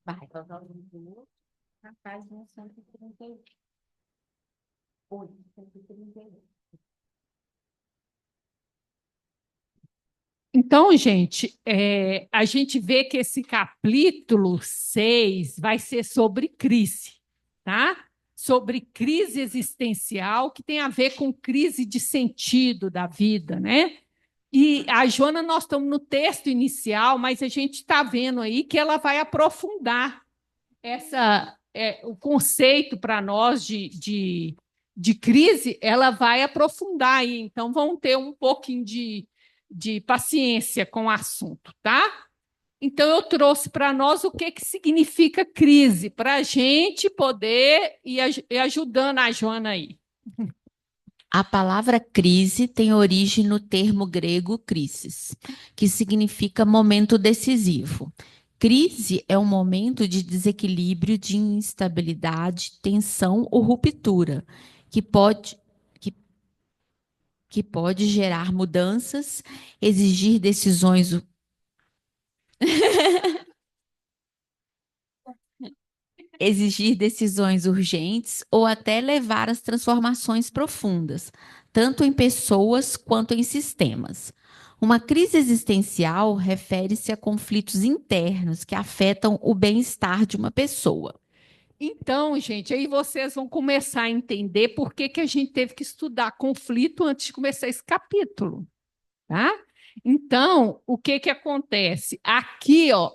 Vai, vamos na página 138. 138. Então, gente, a gente vê que esse capítulo 6 vai ser sobre crise, tá? Sobre crise existencial, que tem a ver com crise de sentido da vida, né? E a Joana, nós estamos no texto inicial, mas a gente está vendo aí que ela vai aprofundar o conceito para nós de crise, ela vai aprofundar aí. Então, vamos ter um pouquinho de paciência com o assunto, tá? Então, eu trouxe para nós o que, que significa crise, para a gente poder ir ajudando a Joana aí. A palavra crise tem origem no termo grego crisis, que significa momento decisivo. Crise é um momento de desequilíbrio, de instabilidade, tensão ou ruptura, que pode, que, que pode gerar mudanças, exigir decisões exigir decisões urgentes ou até levar às transformações profundas, tanto em pessoas quanto em sistemas. Uma crise existencial refere-se a conflitos internos que afetam o bem-estar de uma pessoa. Então, gente, aí vocês vão começar a entender por que, que a gente teve que estudar conflito antes de começar esse capítulo, tá? Então, o que que acontece? Aqui, ó.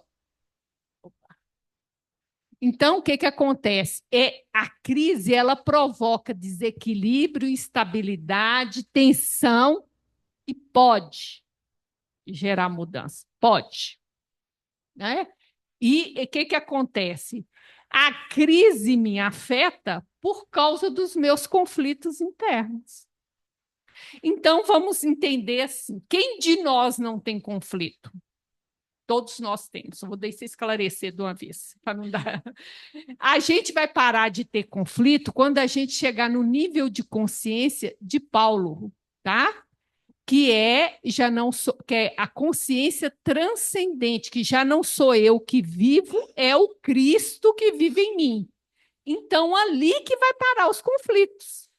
Então, o que que acontece? A crise, ela provoca desequilíbrio, instabilidade, tensão e pode gerar mudança. Pode, né? E o que que acontece? A crise me afeta por causa dos meus conflitos internos. Então, vamos entender assim: quem de nós não tem conflito? Todos nós temos. Eu vou deixar esclarecer de uma vez, para não dar. A gente vai parar de ter conflito quando a gente chegar no nível de consciência de Paulo, tá? Que é já não sou, que é a consciência transcendente, que já não sou eu que vivo, é o Cristo que vive em mim. Então, ali que vai parar os conflitos.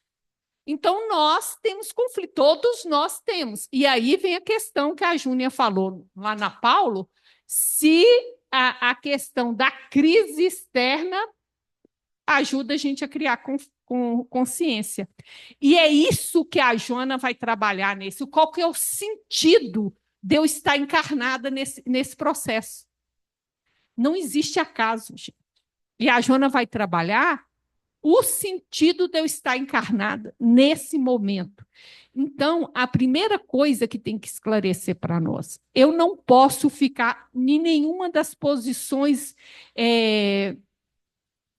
Então, nós temos conflito, todos nós temos. E aí vem a questão que a Júnia falou lá na Paulo, se a questão da crise externa ajuda a gente a criar com consciência. E é isso que a Joana vai trabalhar nesse. Qual que é o sentido de eu estar encarnada nesse processo? Não existe acaso, gente. E a Joana vai trabalhar o sentido de eu estar encarnada nesse momento. Então, a primeira coisa que tem que esclarecer para nós, eu não posso ficar em nenhuma das posições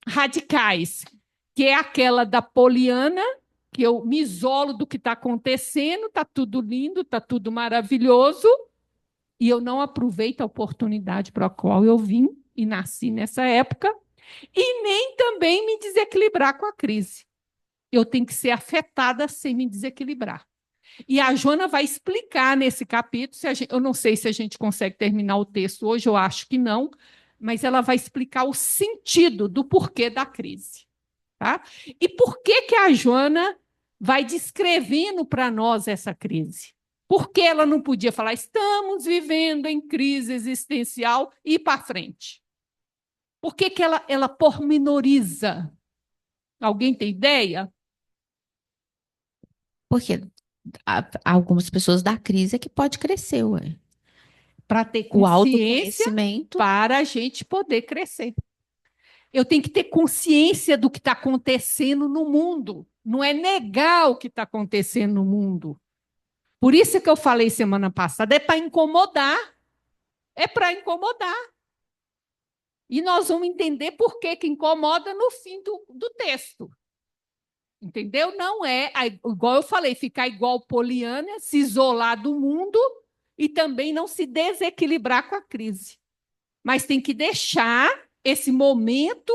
radicais, que é aquela da Poliana, que eu me isolo do que está acontecendo, está tudo lindo, está tudo maravilhoso, e eu não aproveito a oportunidade para a qual eu vim e nasci nessa época, e nem também me desequilibrar com a crise. Eu tenho que ser afetada sem me desequilibrar. E a Joana vai explicar nesse capítulo, eu não sei se a gente consegue terminar o texto hoje, eu acho que não, mas ela vai explicar o sentido do porquê da crise. Tá? E por que, que a Joana vai descrevendo para nós essa crise? Por que ela não podia falar, estamos vivendo em crise existencial e ir para frente? Por que, que ela pormenoriza? Alguém tem ideia? Porque algumas pessoas da crise é que pode crescer, ué. Para ter O consciência autoconhecimento, para a gente poder crescer. Eu tenho que ter consciência do que está acontecendo no mundo. Não é negar o que está acontecendo no mundo. Por isso que eu falei semana passada, é para incomodar. É para incomodar. E nós vamos entender por que, que incomoda no fim do texto. Entendeu? Não é, igual eu falei, ficar igual Poliana, se isolar do mundo e também não se desequilibrar com a crise. Mas tem que deixar esse momento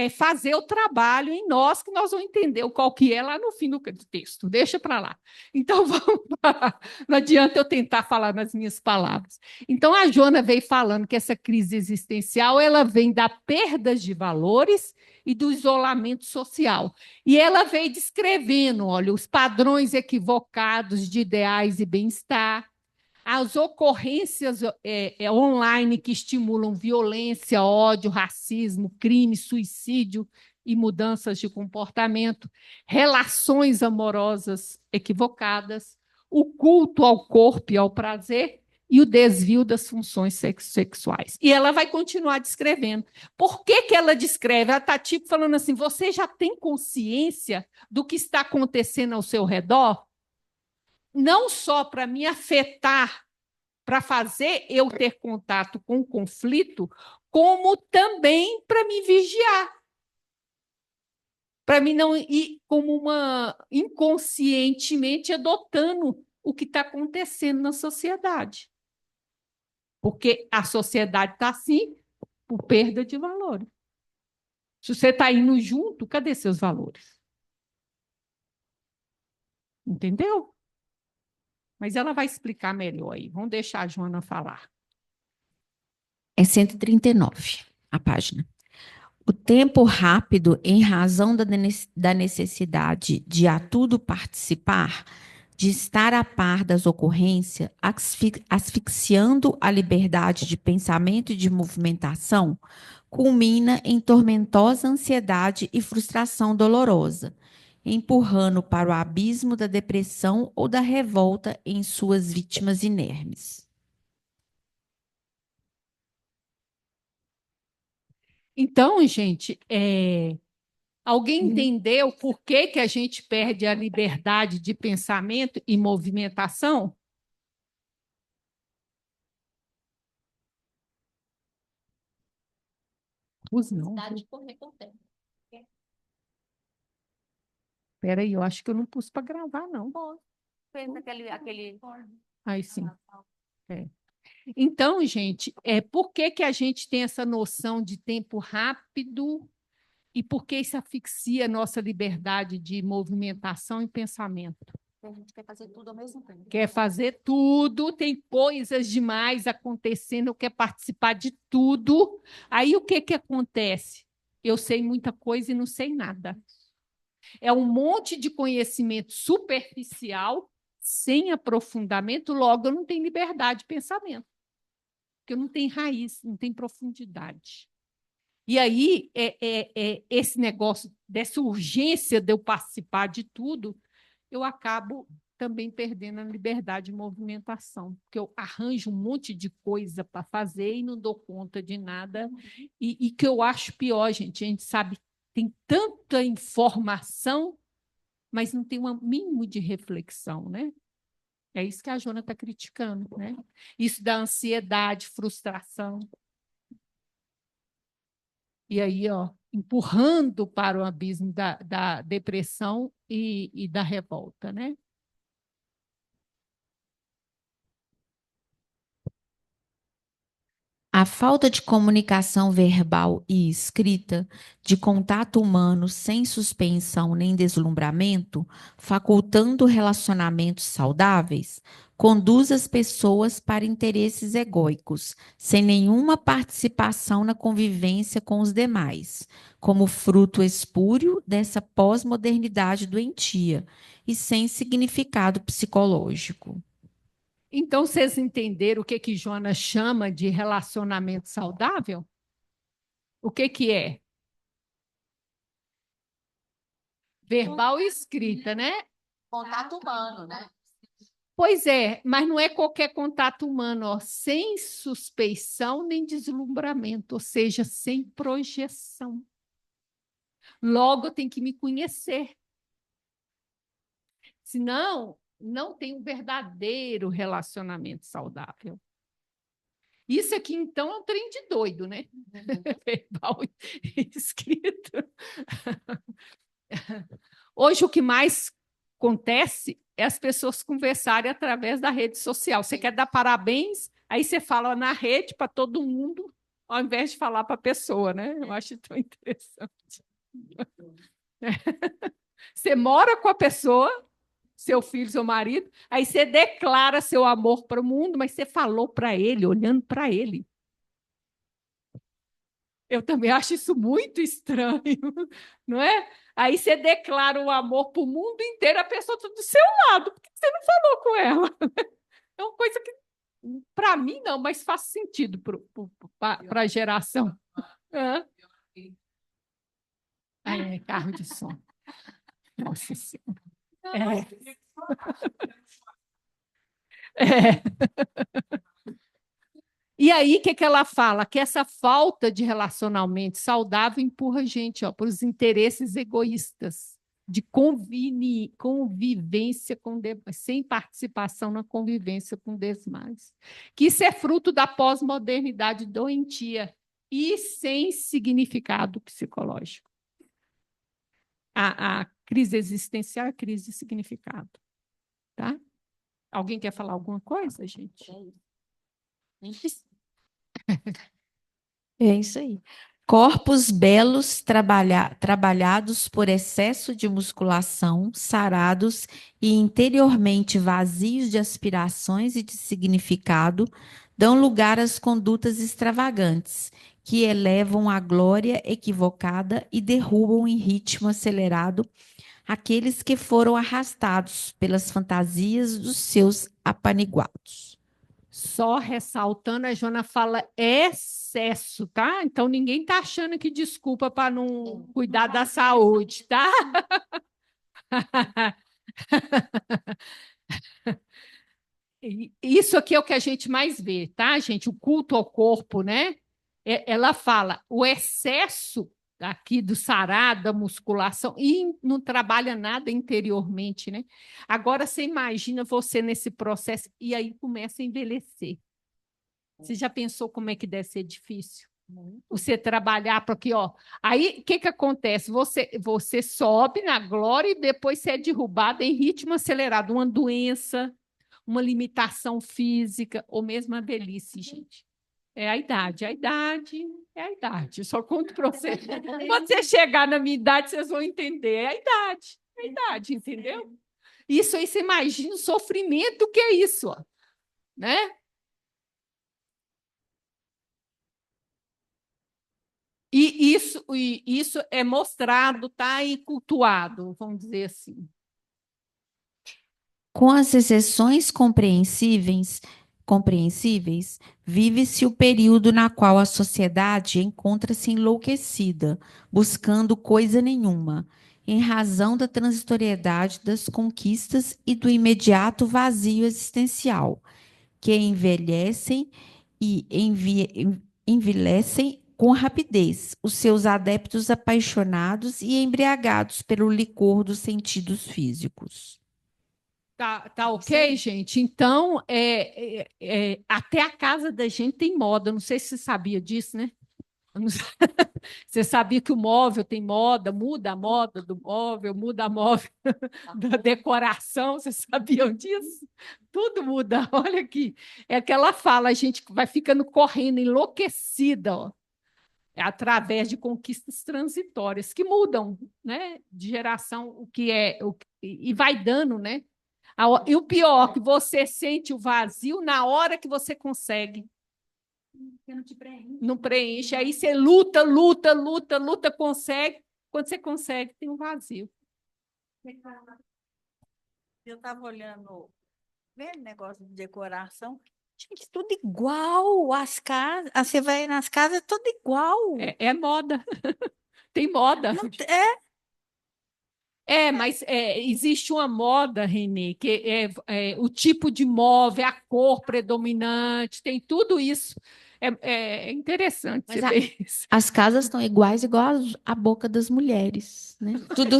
fazer o trabalho em nós, que nós vamos entender qual que é lá no fim do texto. Deixa para lá. Então, vamos lá. Não adianta eu tentar falar nas minhas palavras. Então, a Joana veio falando que essa crise existencial ela vem da perda de valores e do isolamento social. E ela veio descrevendo, olha, os padrões equivocados de ideais e bem-estar, as ocorrências online que estimulam violência, ódio, racismo, crime, suicídio e mudanças de comportamento, relações amorosas equivocadas, o culto ao corpo e ao prazer e o desvio das funções sexuais. E ela vai continuar descrevendo. Por que, que ela descreve? Ela está tipo falando assim, você já tem consciência do que está acontecendo ao seu redor? Não só para me afetar, para fazer eu ter contato com o conflito, como também para me vigiar, para mim não ir como uma inconscientemente adotando o que está acontecendo na sociedade. Porque a sociedade está assim por perda de valores. Se você está indo junto, cadê seus valores? Entendeu? Mas ela vai explicar melhor aí. Vamos deixar a Joana falar. É 139 a página. O tempo rápido, em razão da necessidade de a tudo participar, de estar a par das ocorrências, asfixiando a liberdade de pensamento e de movimentação, culmina em tormentosa ansiedade e frustração dolorosa, empurrando para o abismo da depressão ou da revolta em suas vítimas inermes. Então, gente, alguém entendeu por que, que a gente perde a liberdade de pensamento e movimentação? Não. Espera aí, eu acho que eu não pus para gravar, não. Fez aquele... Aí sim. Então, gente, por que, que a gente tem essa noção de tempo rápido e por que isso asfixia a nossa liberdade de movimentação e pensamento? A gente quer fazer tudo ao mesmo tempo. Quer fazer tudo, tem coisas demais acontecendo, quer participar de tudo. Aí o que, que acontece? Eu sei muita coisa e não sei nada. É um monte de conhecimento superficial, sem aprofundamento, logo eu não tenho liberdade de pensamento. Porque eu não tenho raiz, não tenho profundidade. E aí, esse negócio dessa urgência de eu participar de tudo, eu acabo também perdendo a liberdade de movimentação, porque eu arranjo um monte de coisa para fazer e não dou conta de nada. E que eu acho pior, gente, a gente sabe, tem tanta informação, mas não tem um mínimo de reflexão, né? É isso que a Joana está criticando, né? Isso da ansiedade, frustração. E aí, ó, empurrando para o abismo da depressão e da revolta, né? A falta de comunicação verbal e escrita, de contato humano sem suspensão nem deslumbramento, facultando relacionamentos saudáveis, conduz as pessoas para interesses egóicos, sem nenhuma participação na convivência com os demais, como fruto espúrio dessa pós-modernidade doentia e sem significado psicológico. Então, vocês entenderam o que Joana chama de relacionamento saudável? O que é? Verbal e escrita, né? Contato humano, né? Pois é, mas não é qualquer contato humano, ó, sem suspeição nem deslumbramento, ou seja, sem projeção. Logo, tem que me conhecer. Senão, não tem um verdadeiro relacionamento saudável. Isso aqui, então, é um trem de doido, né? Verbal e escrito. Hoje, o que mais acontece é as pessoas conversarem através da rede social. Você quer dar parabéns, aí você fala na rede para todo mundo. ao invés de falar para a pessoa, né? Eu acho tão interessante. Você mora com a pessoa, seu filho, seu marido, aí você declara seu amor para o mundo, mas você falou para ele, olhando para ele. Eu também acho isso muito estranho, não é? Aí você declara o amor para o mundo inteiro, a pessoa está do seu lado, por que você não falou com ela? É uma coisa que, para mim, não, mas faz sentido para a geração. Hã? Carro de som. Nossa Senhora. É. E aí, o que ela fala? Que essa falta de relacionamento saudável empurra a gente para os interesses egoístas, de convivência sem participação na convivência com demais. Que isso é fruto da pós-modernidade doentia e sem significado psicológico. A crise existencial é crise de significado. Tá? Alguém quer falar alguma coisa, gente? É isso aí. Corpos belos trabalhados por excesso de musculação, sarados e interiormente vazios de aspirações e de significado, dão lugar às condutas extravagantes, que elevam a glória equivocada e derrubam em ritmo acelerado aqueles que foram arrastados pelas fantasias dos seus apaniguados. Só ressaltando, a Joana fala excesso, tá? Então ninguém tá achando que desculpa para não cuidar da saúde, tá? Isso aqui é o que a gente mais vê, tá, gente? O culto ao corpo, né? Ela fala o excesso aqui do sará, da musculação, e não trabalha nada interiormente, né? Agora você imagina você nesse processo e aí começa a envelhecer. Você já pensou como é que deve ser difícil? Você trabalhar para aqui, ó. Aí, o que acontece? Você sobe na glória e depois você é derrubado em ritmo acelerado. Uma doença, uma limitação física, ou mesmo a velhice, gente. É a idade, é a idade. Só conto para você. Quando você chegar na minha idade, vocês vão entender. É a idade, entendeu? Isso aí, você imagina o sofrimento que é isso, ó, né? E isso é mostrado, tá? E cultuado, vamos dizer assim. Com as exceções compreensíveis, vive-se o período na qual a sociedade encontra-se enlouquecida, buscando coisa nenhuma, em razão da transitoriedade das conquistas e do imediato vazio existencial, que envilecem com rapidez os seus adeptos apaixonados e embriagados pelo licor dos sentidos físicos. Tá ok, gente? Então, até a casa da gente tem moda. Não sei se você sabia disso, né? Você sabia que o móvel tem moda, muda a moda do móvel, muda a móvel da decoração, vocês sabiam disso? Tudo muda, olha aqui. É aquela fala, a gente vai ficando correndo, enlouquecida, ó, através de conquistas transitórias que mudam, né? De geração, o que é, e vai dando, né? E o pior, que você sente o vazio na hora que você consegue. Não preenche. Aí você luta, luta, luta, luta, consegue. Quando você consegue, tem um vazio. Eu estava olhando, vendo negócio de decoração. Gente, tudo igual. As casas, você vai nas casas, tudo igual. É moda. Tem moda. Mas existe uma moda, Renê, que é o tipo de móvel, a cor predominante, tem tudo isso. É interessante Mas você ver isso. as casas estão igual à boca das mulheres, né? Tudo.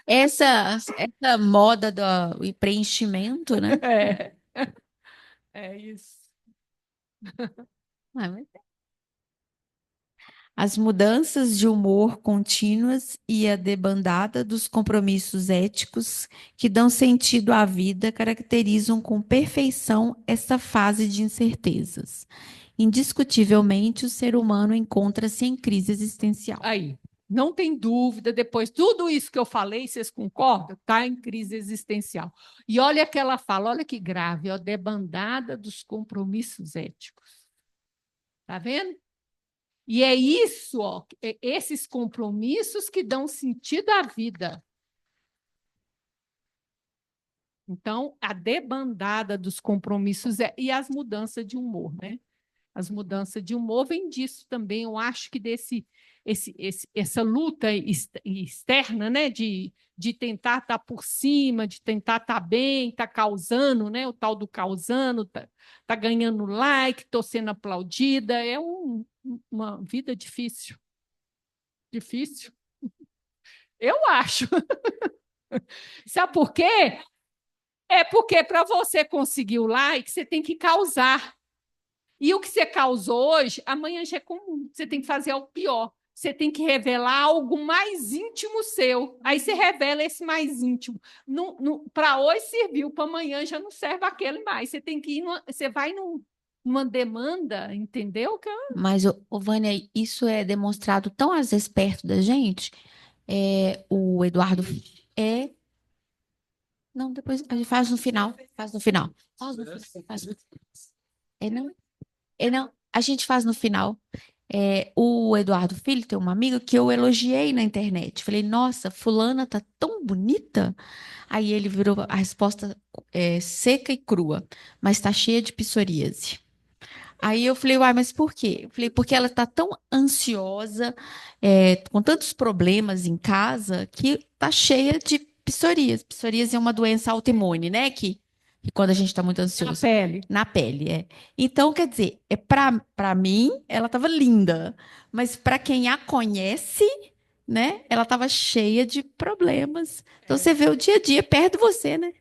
Essa moda do preenchimento, né? É isso. Ah, mas As mudanças de humor contínuas e a debandada dos compromissos éticos que dão sentido à vida caracterizam com perfeição esta fase de incertezas. Indiscutivelmente, o ser humano encontra-se em crise existencial. Aí, não tem dúvida, depois, tudo isso que eu falei, vocês concordam? Está em crise existencial. E olha que ela fala, olha que grave, ó, debandada dos compromissos éticos. Está vendo? E é isso, ó, esses compromissos que dão sentido à vida. Então, a debandada dos compromissos e as mudanças de humor, né? As mudanças de humor vêm disso também. Eu acho que essa luta externa, né? De tentar estar por cima, de tentar estar bem, estar causando, né? O tal do causando, tá ganhando like, estou sendo aplaudida. É uma vida difícil. Difícil. Eu acho. Sabe por quê? É porque para você conseguir o like, você tem que causar. E o que você causou hoje, amanhã já é comum. Você tem que fazer algo pior. Você tem que revelar algo mais íntimo seu. Aí você revela esse mais íntimo. Para hoje serviu, para amanhã já não serve aquele mais. Você tem que ir, você vai numa demanda, entendeu? Mas, Vânia, isso é demonstrado tão às vezes perto da gente. O Eduardo é. Não, depois a gente faz no final. Faz no final. Faz no final. Faz no... não? Não, a gente faz no final. O Eduardo Filho tem uma amiga que eu elogiei na internet. Falei, nossa, fulana tá tão bonita. Aí ele virou a resposta seca e crua, mas tá cheia de psoríase. Aí eu falei, uai, mas por quê? Eu falei, porque ela tá tão ansiosa, com tantos problemas em casa, que tá cheia de psoríase. Psoríase é uma doença autoimune, né? Que quando a gente está muito Na ansioso. pele. Na pele, é. Então, quer dizer, para mim, ela estava linda, mas para quem a conhece, né, ela estava cheia de problemas. Então, você vê o dia a dia perto de você, né?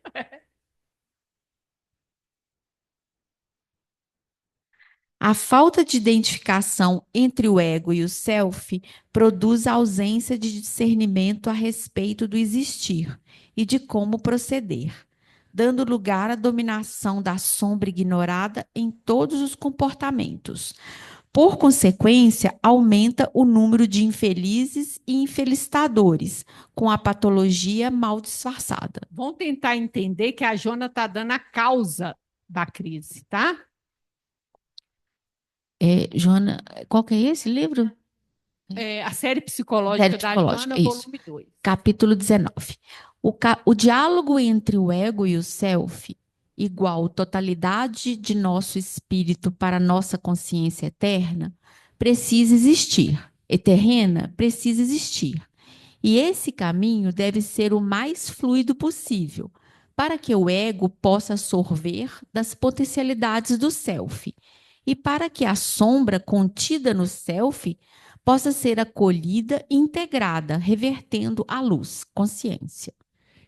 A falta de identificação entre o ego e o self produz a ausência de discernimento a respeito do existir e de como proceder, dando lugar à dominação da sombra ignorada em todos os comportamentos. Por consequência, aumenta o número de infelizes e infelicitadores, com a patologia mal disfarçada. Vamos tentar entender que a Jona está dando a causa da crise, tá? Joana, qual que é esse livro? A série psicológica da Jona, isso. volume 2. Capítulo 19. O diálogo entre o ego e o self, igual totalidade de nosso espírito para nossa consciência eterna, precisa existir. Eterrena precisa existir. E esse caminho deve ser o mais fluido possível, para que o ego possa sorver das potencialidades do self e para que a sombra contida no self possa ser acolhida e integrada, revertendo a luz, consciência.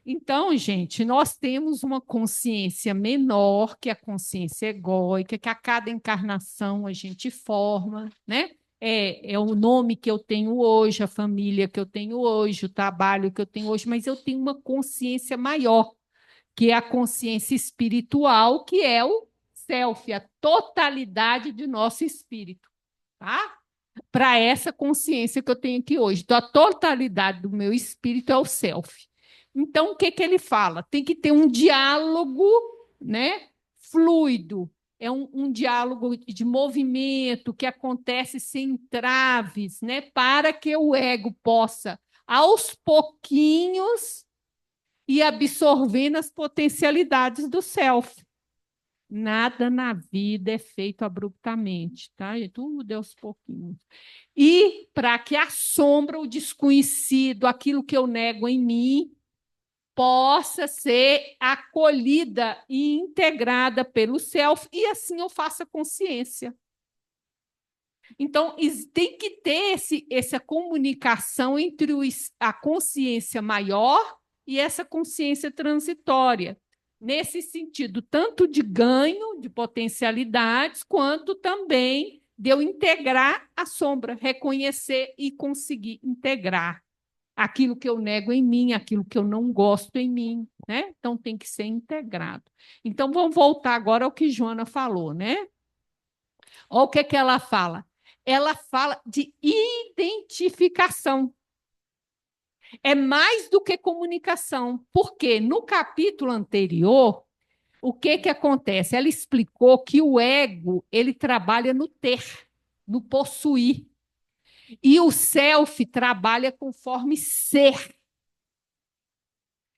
Então, gente, nós temos uma consciência menor, que é a consciência egóica, que a cada encarnação a gente forma, né? É o nome que eu tenho hoje, a família que eu tenho hoje, o trabalho que eu tenho hoje, mas eu tenho uma consciência maior, que é a consciência espiritual, que é o self, a totalidade de nosso espírito, tá? Para essa consciência que eu tenho aqui hoje. Então, a totalidade do meu espírito é o self. Então, o que ele fala? Tem que ter um diálogo, né, fluido. É um diálogo de movimento que acontece sem traves, né, para que o ego possa, aos pouquinhos, ir absorvendo as potencialidades do self. Nada na vida é feito abruptamente, tá? Tudo é aos pouquinhos. E para que a sombra, o desconhecido, aquilo que eu nego em mim, possa ser acolhida e integrada pelo self, e assim eu faça consciência. Então, tem que ter essa comunicação entre a consciência maior e essa consciência transitória, nesse sentido, tanto de ganho de potencialidades, quanto também de eu integrar a sombra, reconhecer e conseguir integrar aquilo que eu nego em mim, aquilo que eu não gosto em mim, né? Então tem que ser integrado. Então vamos voltar agora ao que Joana falou, né? Olha o que ela fala. Ela fala de identificação. É mais do que comunicação, porque no capítulo anterior, o que acontece? Ela explicou que o ego, ele trabalha no ter, no possuir. E o self trabalha conforme ser.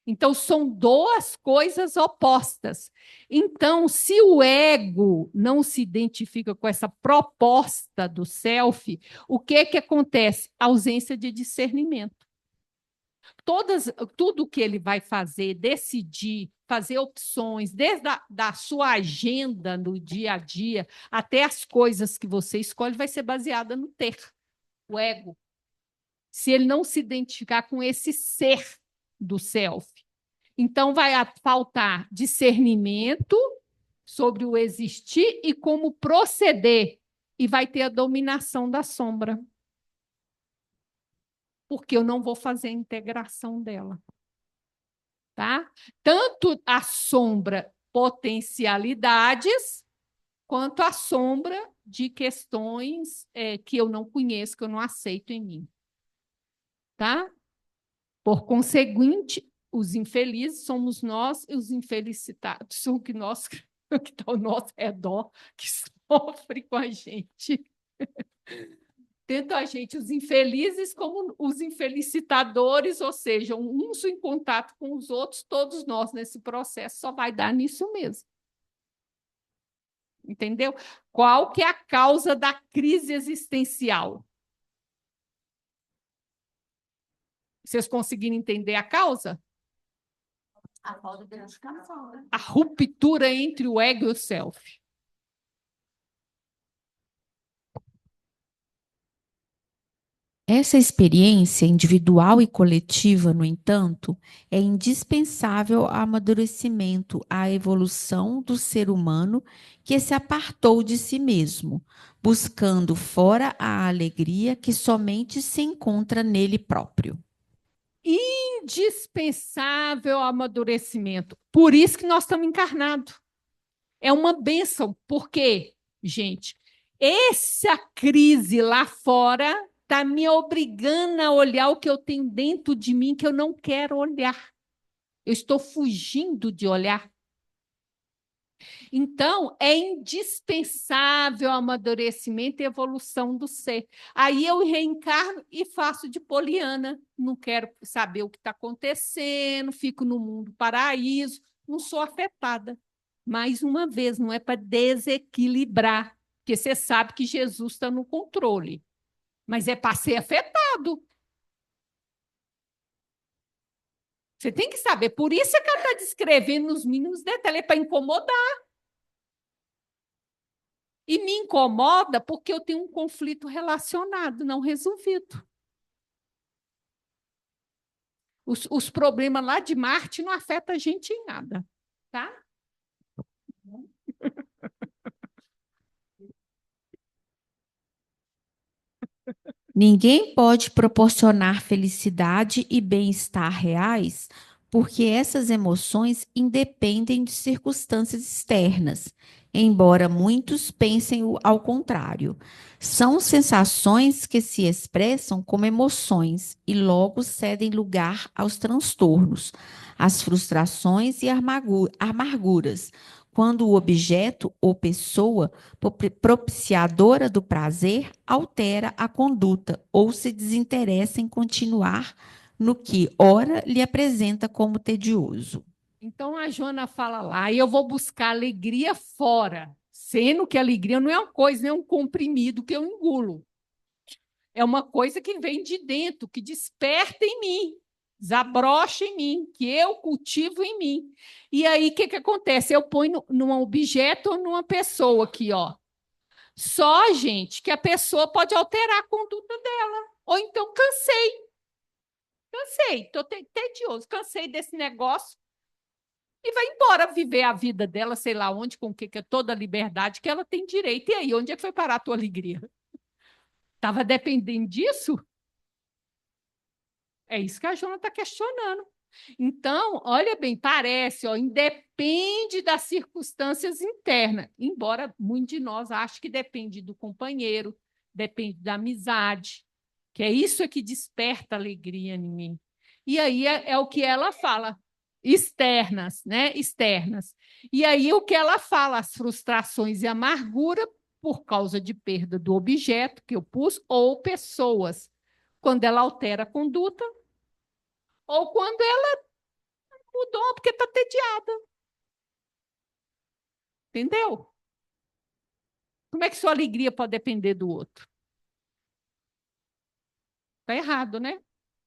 Então, são duas coisas opostas. Então, se o ego não se identifica com essa proposta do self, o que acontece? Ausência de discernimento. Tudo que ele vai fazer, decidir, fazer opções, desde da sua agenda no dia a dia, até as coisas que você escolhe, vai ser baseada no ter, o ego. Se ele não se identificar com esse ser do self. Então, vai faltar discernimento sobre o existir e como proceder, e vai ter a dominação da sombra. Porque eu não vou fazer a integração dela. Tá? Tanto a sombra potencialidades, quanto a sombra de questões que eu não conheço, que eu não aceito em mim. Tá? Por conseguinte, os infelizes somos nós e os infelicitados são que nós que está ao nosso redor, que sofre com a gente. Tanto a gente, os infelizes, como os infelicitadores, ou seja, uns em contato com os outros, todos nós nesse processo, só vai dar nisso mesmo. Entendeu? Qual que é a causa da crise existencial? Vocês conseguiram entender a causa? A falta de identificação, né? A ruptura entre o ego e o self. Essa experiência individual e coletiva, no entanto, é indispensável ao amadurecimento, à evolução do ser humano que se apartou de si mesmo, buscando fora a alegria que somente se encontra nele próprio. Indispensável ao amadurecimento. Por isso que nós estamos encarnados. É uma bênção, porque, gente, essa crise lá fora está me obrigando a olhar o que eu tenho dentro de mim que eu não quero olhar. Eu estou fugindo de olhar. Então, é indispensável o amadurecimento e evolução do ser. Aí eu reencarno e faço de poliana. Não quero saber o que está acontecendo, fico no mundo paraíso, não sou afetada. Mais uma vez, não é para desequilibrar, porque você sabe que Jesus está no controle, mas é para ser afetado. Você tem que saber, por isso é que ela está descrevendo nos mínimos detalhes, é para incomodar. E me incomoda porque eu tenho um conflito relacionado, não resolvido. Os problemas lá de Marte não afetam a gente em nada, tá? Ninguém pode proporcionar felicidade e bem-estar reais, porque essas emoções independem de circunstâncias externas, embora muitos pensem ao contrário. São sensações que se expressam como emoções e logo cedem lugar aos transtornos, às frustrações e amarguras, quando o objeto ou pessoa propiciadora do prazer altera a conduta ou se desinteressa em continuar no que ora lhe apresenta como tedioso. Então a Joana fala lá, e eu vou buscar alegria fora, sendo que a alegria não é uma coisa, não é um comprimido que eu engulo. É uma coisa que vem de dentro, que desperta em mim, desabrocha em mim, que eu cultivo em mim. E aí, o que acontece? Eu ponho num objeto ou numa pessoa aqui, ó. Só, gente, que a pessoa pode alterar a conduta dela. Ou então, cansei, estou tedioso, cansei desse negócio. e vai embora viver a vida dela, sei lá onde, com que é toda a liberdade que ela tem direito. E aí, onde é que foi parar a tua alegria? Estava dependendo disso? É isso que a Jona está questionando. Então, olha bem, parece, ó, independe das circunstâncias internas, embora muitos de nós ache que depende do companheiro, depende da amizade, que é isso que desperta alegria em mim. E aí é o que ela fala, externas, né? Externas. E aí o que ela fala, as frustrações e amargura por causa de perda do objeto que eu pus ou pessoas, quando ela altera a conduta ou quando ela mudou porque está tediada. Entendeu? Como é que sua alegria pode depender do outro? Está errado, né?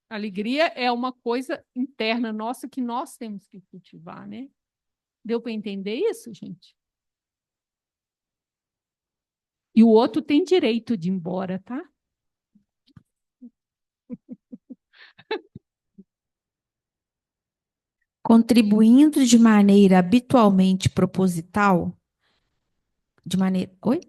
A alegria é uma coisa interna nossa que nós temos que cultivar, né? Deu para entender isso, gente? E o outro tem direito de ir embora, tá? Contribuindo de maneira habitualmente proposital, de maneira, oi?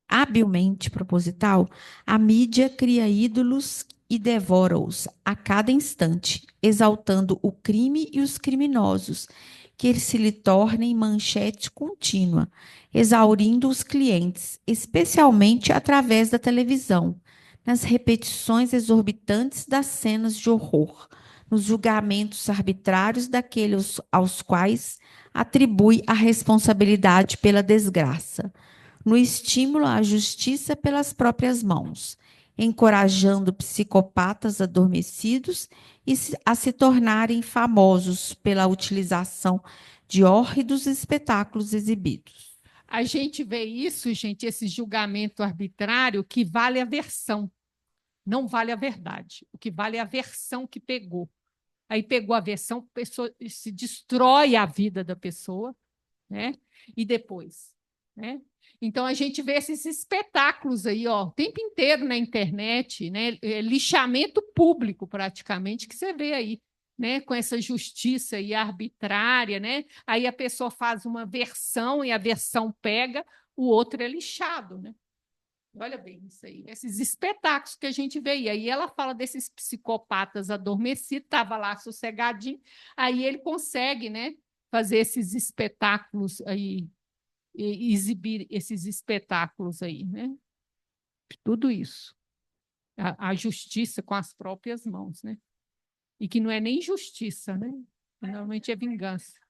Habilmente proposital, a mídia cria ídolos e devora-os a cada instante, exaltando o crime e os criminosos, que se lhe tornem manchete contínua, exaurindo os clientes, especialmente através da televisão, nas repetições exorbitantes das cenas de horror, nos julgamentos arbitrários daqueles aos quais atribui a responsabilidade pela desgraça, no estímulo à justiça pelas próprias mãos, encorajando psicopatas adormecidos a se tornarem famosos pela utilização de hórridos espetáculos exibidos. A gente vê isso, gente, esse julgamento arbitrário que vale a versão, não vale a verdade. O que vale é a versão que pegou. Aí pegou a versão, a pessoa se destrói a vida da pessoa, né? E depois, né? Então a gente vê esses espetáculos aí, ó, o tempo inteiro na internet, né? Lixamento público praticamente que você vê aí, né? Com essa justiça aí arbitrária, né? Aí a pessoa faz uma versão e a versão pega, o outro é lixado, né? Olha bem isso aí, esses espetáculos que a gente vê. E aí ela fala desses psicopatas adormecidos, estava lá sossegadinho, aí ele consegue, né, fazer esses espetáculos aí, e exibir esses espetáculos aí, né? Tudo isso. A justiça com as próprias mãos, né? E que não é nem justiça, né? Normalmente é vingança.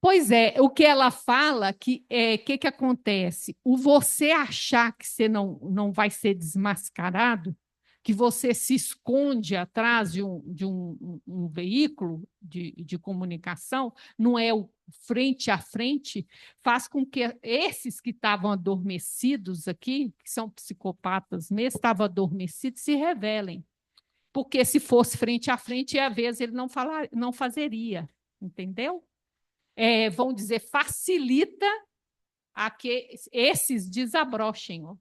Pois é, o que ela fala que acontece? O você achar que você não vai ser desmascarado, que você se esconde atrás de um veículo de comunicação, não é o frente a frente, faz com que esses que estavam adormecidos aqui, que são psicopatas mesmo, estavam adormecidos, se revelem. Porque se fosse frente a frente, às vezes ele não fazeria, entendeu? Vão dizer, facilita a que esses desabrochem, ó,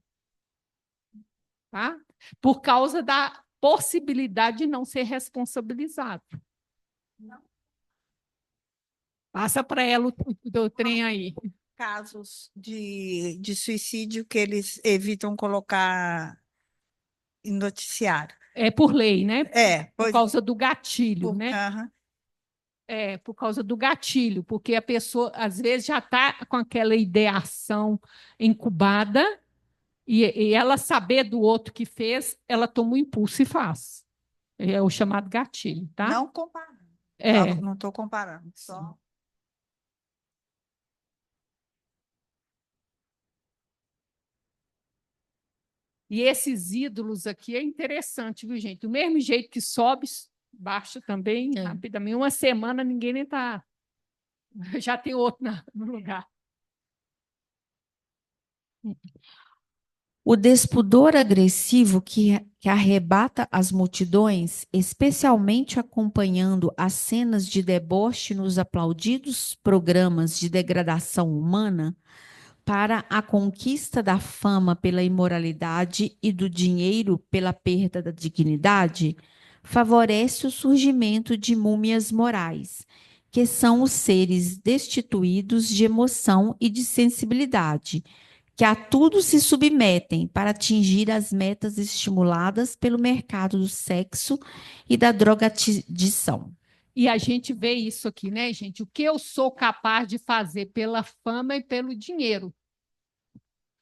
tá? Por causa da possibilidade de não ser responsabilizado. Passa para ela o trem aí. Casos de suicídio que eles evitam colocar em noticiário. É por lei, né? Por Pois, causa do gatilho, né? aham. Por causa do gatilho, porque a pessoa, às vezes, já está com aquela ideação incubada e ela saber do outro que fez, ela toma um impulso e faz. É o chamado gatilho, tá? Não comparando. Não estou comparando, só. E esses ídolos aqui é interessante, viu, gente? Do mesmo jeito que sobe, baixa também, rapidamente. Uma semana ninguém nem está. Já tem outro no lugar. O despudor agressivo que arrebata as multidões, especialmente acompanhando as cenas de deboche nos aplaudidos programas de degradação humana, para a conquista da fama pela imoralidade e do dinheiro pela perda da dignidade, favorece o surgimento de múmias morais, que são os seres destituídos de emoção e de sensibilidade, que a tudo se submetem para atingir as metas estimuladas pelo mercado do sexo e da drogadição. E a gente vê isso aqui, né, gente? O que eu sou capaz de fazer pela fama e pelo dinheiro,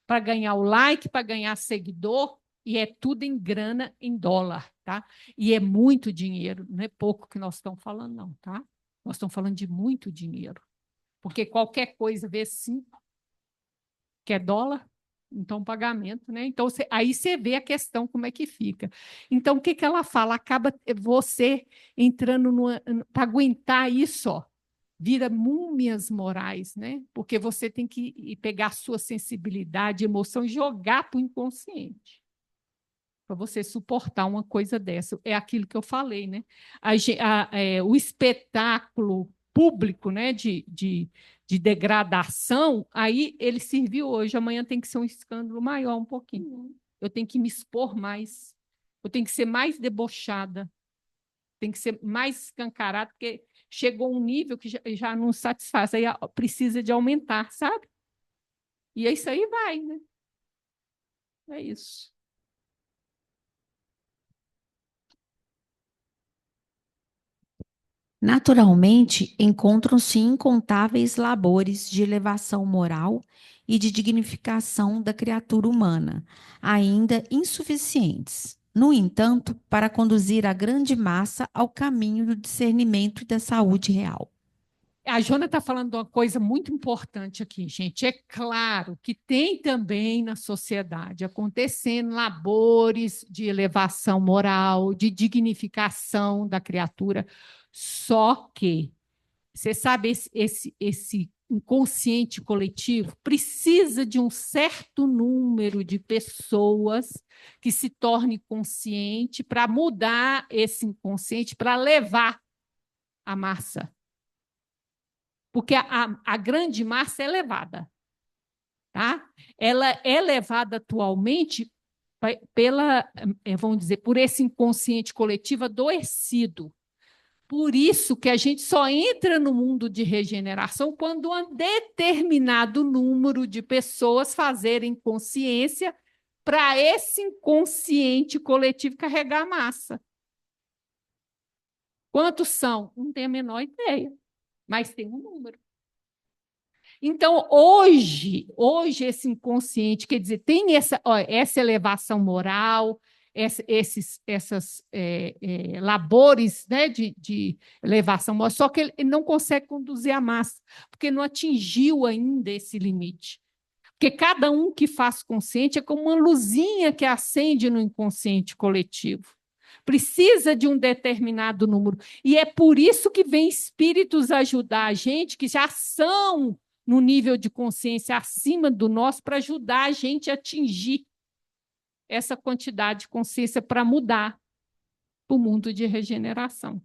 para ganhar o like, para ganhar seguidor, e é tudo em grana, em dólar, tá? E é muito dinheiro, não é pouco que nós estamos falando, não, tá? Nós estamos falando de muito dinheiro. Porque qualquer coisa, vê 5, que é dólar, então pagamento, né? Então, aí você vê a questão, como é que fica. Então, o que, que ela fala? Acaba você entrando para aguentar isso, ó, vira múmias morais, né? Porque você tem que pegar a sua sensibilidade, emoção e jogar para o inconsciente. Para você suportar uma coisa dessa. É aquilo que eu falei, né? O espetáculo público, né, de degradação, aí ele serviu hoje, amanhã tem que ser um escândalo maior um pouquinho. Eu tenho que me expor mais, eu tenho que ser mais debochada, tem que ser mais escancarado, porque chegou um nível que já não satisfaz, aí precisa de aumentar, sabe? E é isso aí vai, né? É isso. Naturalmente, encontram-se incontáveis labores de elevação moral e de dignificação da criatura humana, ainda insuficientes. No entanto, para conduzir a grande massa ao caminho do discernimento e da saúde real. A Jona está falando de uma coisa muito importante aqui, gente. É claro que tem também na sociedade acontecendo labores de elevação moral, de dignificação da criatura, só que, você sabe, esse inconsciente coletivo precisa de um certo número de pessoas que se torne consciente para mudar esse inconsciente, para levar a massa. Porque a grande massa é levada, tá? Ela é levada atualmente pela, vamos dizer, por esse inconsciente coletivo adoecido. Por isso que a gente só entra no mundo de regeneração quando um determinado número de pessoas fazerem consciência para esse inconsciente coletivo carregar a massa. Quantos são? Não tenho a menor ideia, mas tem um número. Então, hoje esse inconsciente, quer dizer, tem essa elevação moral, essas labores, né, de elevação moral, só que ele não consegue conduzir a massa, porque não atingiu ainda esse limite. Porque cada um que faz consciente é como uma luzinha que acende no inconsciente coletivo. Precisa de um determinado número. E é por isso que vem espíritos ajudar a gente, que já são no nível de consciência acima do nosso, para ajudar a gente a atingir essa quantidade de consciência para mudar o mundo de regeneração.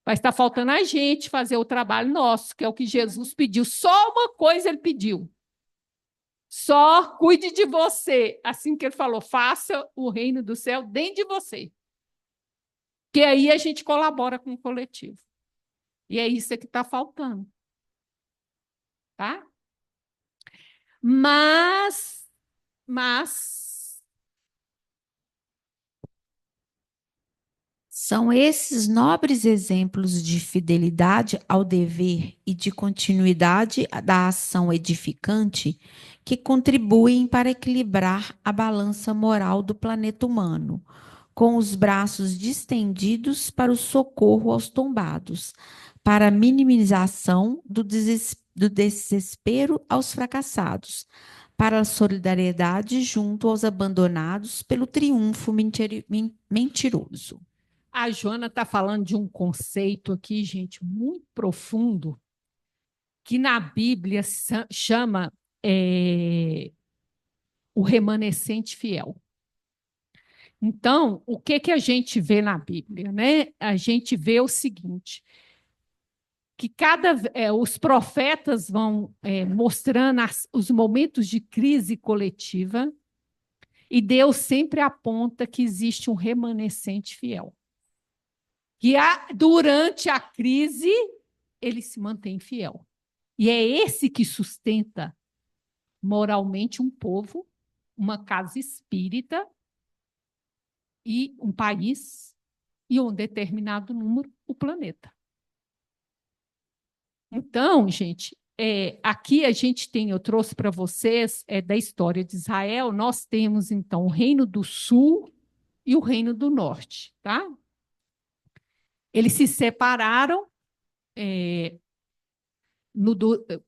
Vai estar faltando a gente fazer o trabalho nosso, que é o que Jesus pediu. Só uma coisa ele pediu. Só cuide de você. Assim que ele falou, faça o reino do céu dentro de você. Que aí a gente colabora com o coletivo. E é isso que está faltando. Tá? Mas são esses nobres exemplos de fidelidade ao dever e de continuidade da ação edificante que contribuem para equilibrar a balança moral do planeta humano, com os braços distendidos para o socorro aos tombados, para a minimização do desespero aos fracassados, para a solidariedade junto aos abandonados pelo triunfo mentiroso. A Joana está falando de um conceito aqui, gente, muito profundo, que na Bíblia chama o remanescente fiel. Então, o que a gente vê na Bíblia, né? A gente vê o seguinte, que os profetas vão mostrando os momentos de crise coletiva, E Deus sempre aponta que existe um remanescente fiel. Que durante a crise, ele se mantém fiel. E é esse que sustenta moralmente um povo, uma casa espírita e um país e um determinado número, o planeta. Então, gente, aqui a gente tem, eu trouxe para vocês, da história de Israel, nós temos, então, o Reino do Sul e o Reino do Norte, tá? Eles se separaram.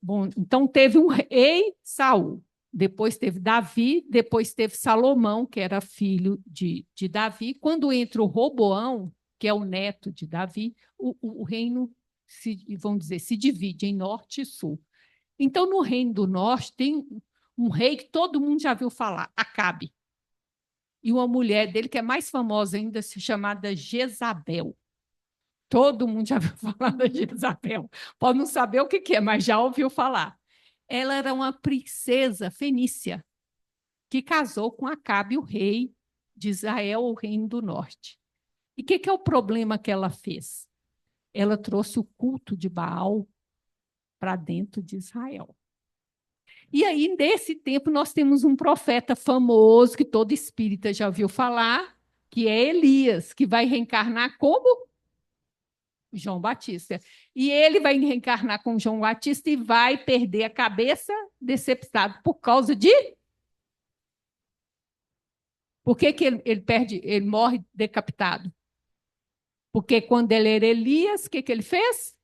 Bom, então teve um rei, Saul, depois teve Davi, depois teve Salomão, que era filho de Davi. Quando entra o Roboão, que é o neto de Davi, o reino, vamos dizer, se divide em norte e sul. Então, no Reino do Norte, tem um rei que todo mundo já viu falar, Acabe. E uma mulher dele, que é mais famosa ainda, chamada Jezabel. Todo mundo já ouviu falar da Jezabel. Pode não saber o que é, mas já ouviu falar. Ela era uma princesa fenícia que casou com Acabe, o rei de Israel, o Reino do Norte. E o que é o problema que ela fez? Ela trouxe o culto de Baal para dentro de Israel. E aí, nesse tempo, nós temos um profeta famoso, que todo espírita já ouviu falar, que é Elias, que vai reencarnar como João Batista. E ele vai reencarnar com João Batista e vai perder a cabeça decepcionado por causa de... Por que ele perde, ele morre decapitado? Porque quando ele era Elias, o que ele fez?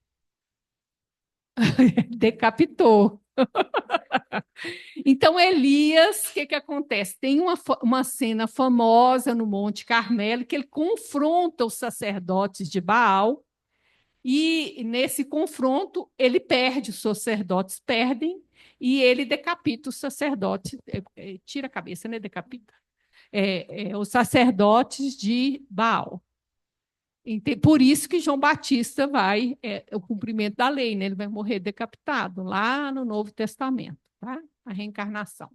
Decapitou. Então, Elias, o que acontece? Tem uma cena famosa no Monte Carmelo que ele confronta os sacerdotes de Baal e, nesse confronto, ele perde, os sacerdotes perdem e ele decapita os sacerdotes, tira a cabeça, né? Decapita. Os sacerdotes de Baal. Por isso que João Batista vai, o cumprimento da lei, né? Ele vai morrer decapitado, lá no Novo Testamento, tá? A reencarnação.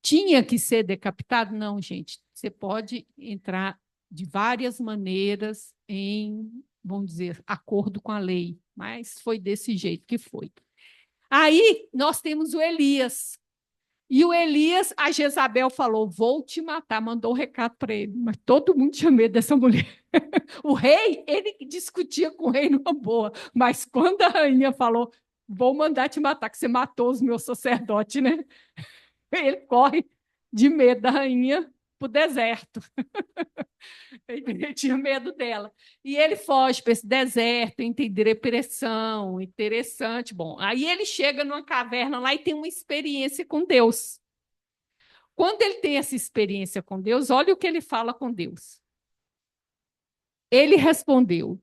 Tinha que ser decapitado? Não, gente. Você pode entrar de várias maneiras em, vamos dizer, acordo com a lei, mas foi desse jeito que foi. Aí nós temos o Elias. E o Elias, a Jezabel falou, vou te matar, mandou um recado para ele, mas todo mundo tinha medo dessa mulher. O rei, ele discutia com o rei numa boa, mas quando a rainha falou, vou mandar te matar, que você matou os meus sacerdotes, né? Ele corre de medo da rainha para o deserto. Ele tinha medo dela. E ele foge para esse deserto, entender depressão, interessante. Bom, aí ele chega numa caverna lá e tem uma experiência com Deus. Quando ele tem essa experiência com Deus, olha o que ele fala com Deus. Ele respondeu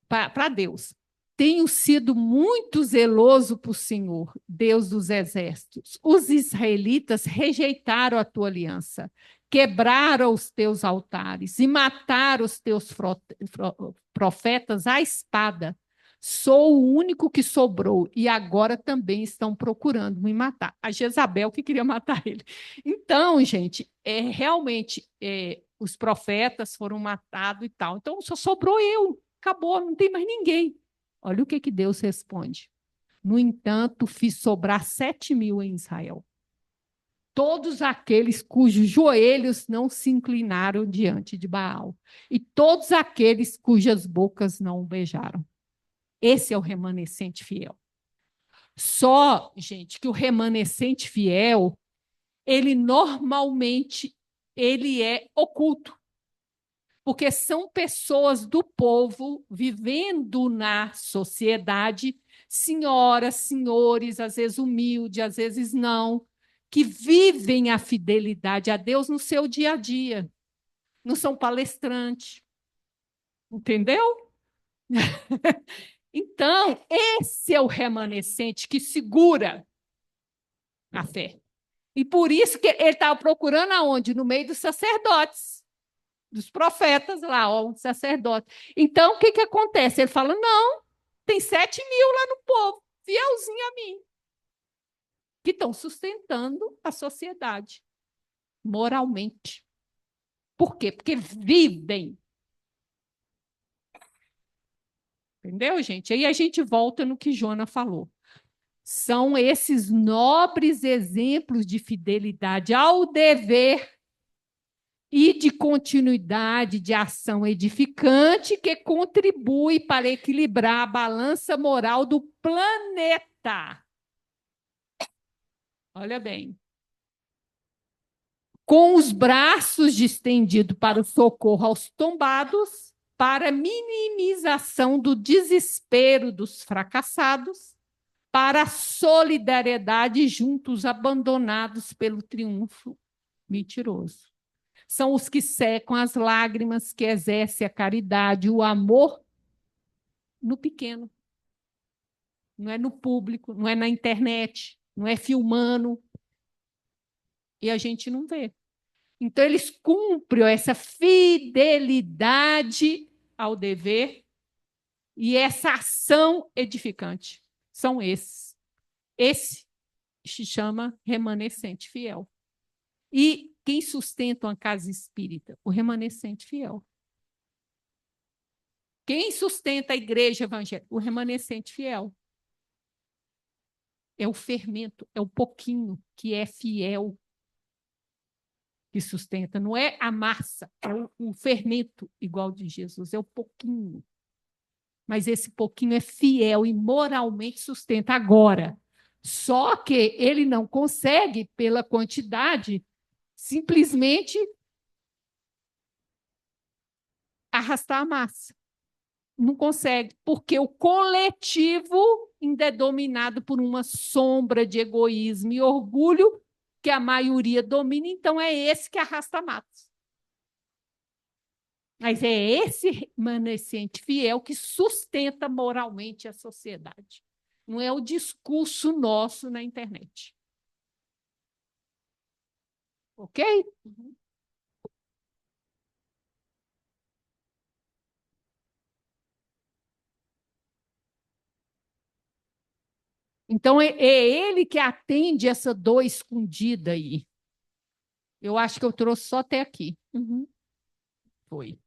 para Deus: tenho sido muito zeloso por Senhor, Deus dos exércitos. Os israelitas rejeitaram a tua aliança, quebraram os teus altares e mataram os teus profetas à espada. Sou o único que sobrou e agora também estão procurando me matar. A Jezabel que queria matar ele. Então, gente, realmente os profetas foram matados e tal. Então, só sobrou eu. Acabou, não tem mais ninguém. Olha o que Deus responde. No entanto, fiz sobrar 7.000 em Israel. Todos aqueles cujos joelhos não se inclinaram diante de Baal. E todos aqueles cujas bocas não o beijaram. Esse é o remanescente fiel. Só, gente, que o remanescente fiel, ele normalmente ele é oculto. Porque são pessoas do povo vivendo na sociedade, senhoras, senhores, às vezes humildes, às vezes não, que vivem a fidelidade a Deus no seu dia a dia. Não são palestrantes. Entendeu? Então, esse é o remanescente que segura a fé. E por isso que ele estava procurando aonde? No meio dos sacerdotes, dos profetas lá, ó, um sacerdote. Então, o que acontece? Ele fala, não, tem 7.000 lá no povo, fielzinho a mim, que estão sustentando a sociedade. moralmente. Por quê? Porque vivem. Entendeu, gente? Aí a gente volta no que Jona falou. São esses nobres exemplos de fidelidade ao dever e de continuidade de ação edificante que contribui para equilibrar a balança moral do planeta. Olha bem. Com os braços estendidos para o socorro aos tombados, para a minimização do desespero dos fracassados, para a solidariedade junto aos abandonados pelo triunfo mentiroso. São os que secam as lágrimas, que exercem a caridade, o amor no pequeno. Não é no público, não é na internet, não é filmando. E a gente não vê. Então, eles cumprem essa fidelidade ao dever e essa ação edificante. São esses. Esse se chama remanescente fiel. E quem sustenta uma casa espírita? O remanescente fiel. Quem sustenta a igreja evangélica? O remanescente fiel. É o fermento, é o pouquinho que é fiel que sustenta. Não é a massa, é o fermento igual de Jesus, é o pouquinho. Mas esse pouquinho é fiel e moralmente sustenta agora. Só que ele não consegue, pela quantidade, simplesmente arrastar a massa. Não consegue, porque o coletivo ainda é dominado por uma sombra de egoísmo e orgulho que a maioria domina, então é esse que arrasta a massa. Mas é esse remanescente fiel que sustenta moralmente a sociedade. Não é o discurso nosso na internet. Ok? Então, é ele que atende essa dor escondida aí. Eu acho que eu trouxe só até aqui. Foi.